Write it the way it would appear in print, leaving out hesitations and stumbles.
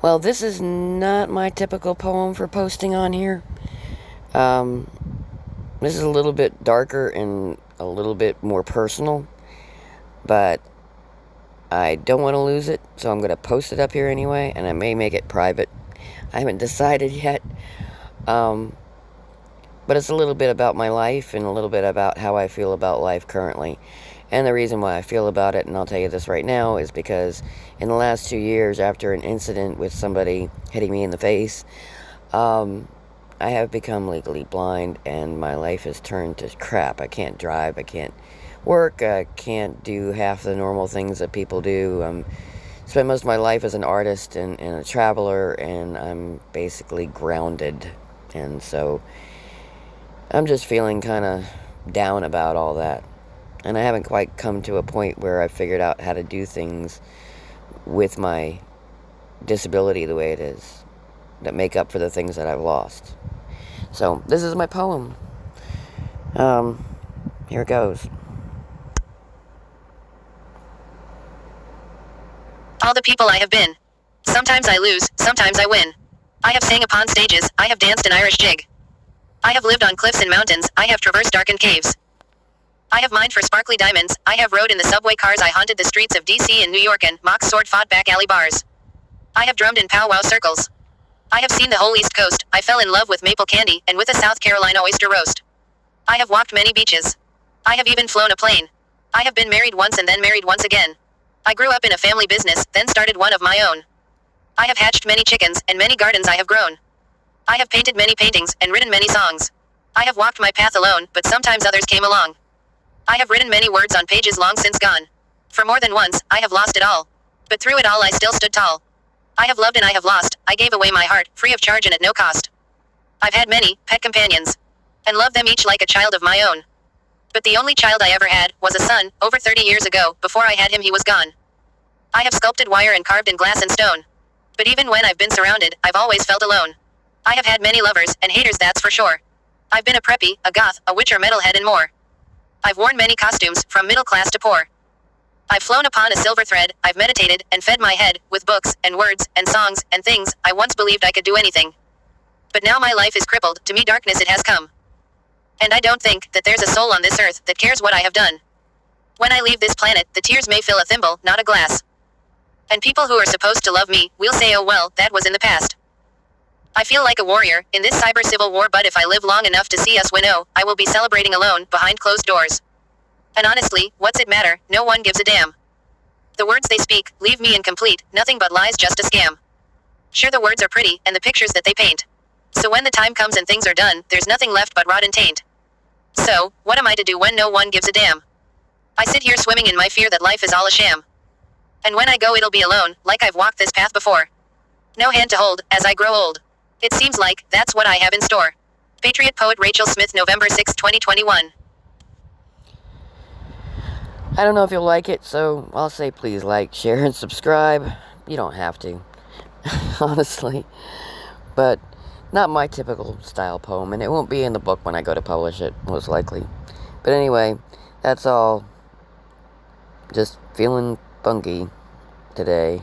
Well, this is not my typical poem for posting on here. This is a little bit darker and a little bit more personal, but I don't want to lose it, so I'm going to post it up here anyway, and I may make it private. I haven't decided yet. But it's a little bit about my life and a little bit about how I feel about life currently. And the reason why I feel about it, and I'll tell you this right now, is because in the last 2 years, after an incident with somebody hitting me in the face, I have become legally blind, and my life has turned to crap. I can't drive, I can't work, I can't do half the normal things that people do. Spent most of my life as an artist and a traveler, and I'm basically grounded. And so I'm just feeling kind of down about all that. And I haven't quite come to a point where I've figured out how to do things with my disability the way it is, that make up for the things that I've lost. So this is my poem. Here it goes. All the people I have been. Sometimes I lose, sometimes I win. I have sang upon stages, I have danced an Irish jig. I have lived on cliffs and mountains, I have traversed darkened caves. I have mined for sparkly diamonds, I have rode in the subway cars, I haunted the streets of DC and New York and mock sword fought back alley bars. I have drummed in powwow circles. I have seen the whole East Coast, I fell in love with maple candy and with a South Carolina oyster roast. I have walked many beaches. I have even flown a plane. I have been married once and then married once again. I grew up in a family business, then started one of my own. I have hatched many chickens, and many gardens I have grown. I have painted many paintings, and written many songs. I have walked my path alone, but sometimes others came along. I have written many words on pages long since gone. For more than once, I have lost it all. But through it all I still stood tall. I have loved and I have lost, I gave away my heart, free of charge and at no cost. I've had many pet companions, and loved them each like a child of my own. But the only child I ever had was a son, over 30 years ago. Before I had him he was gone. I have sculpted wire and carved in glass and stone. But even when I've been surrounded, I've always felt alone. I have had many lovers, and haters, that's for sure. I've been a preppy, a goth, a witch or metalhead and more. I've worn many costumes, from middle class to poor. I've flown upon a silver thread, I've meditated, and fed my head, with books, and words, and songs, and things. I once believed I could do anything. But now my life is crippled, to me darkness it has come. And I don't think that there's a soul on this earth that cares what I have done. When I leave this planet, the tears may fill a thimble, not a glass. And people who are supposed to love me, will say, oh well, that was in the past. I feel like a warrior, in this cyber civil war, but if I live long enough to see us win, oh, I will be celebrating alone, behind closed doors. And honestly, what's it matter, no one gives a damn. The words they speak, leave me incomplete, nothing but lies, just a scam. Sure, the words are pretty, and the pictures that they paint. So when the time comes and things are done, there's nothing left but rot and taint. So, what am I to do when no one gives a damn? I sit here swimming in my fear that life is all a sham. And when I go it'll be alone, like I've walked this path before. No hand to hold, as I grow old. It seems like, that's what I have in store. Patriot poet Rachel Smith, November 6, 2021. I don't know if you'll like it, so I'll say please like, share, and subscribe. You don't have to, honestly. But not my typical style poem, and it won't be in the book when I go to publish it, most likely. But anyway, that's all. Just feeling funky today.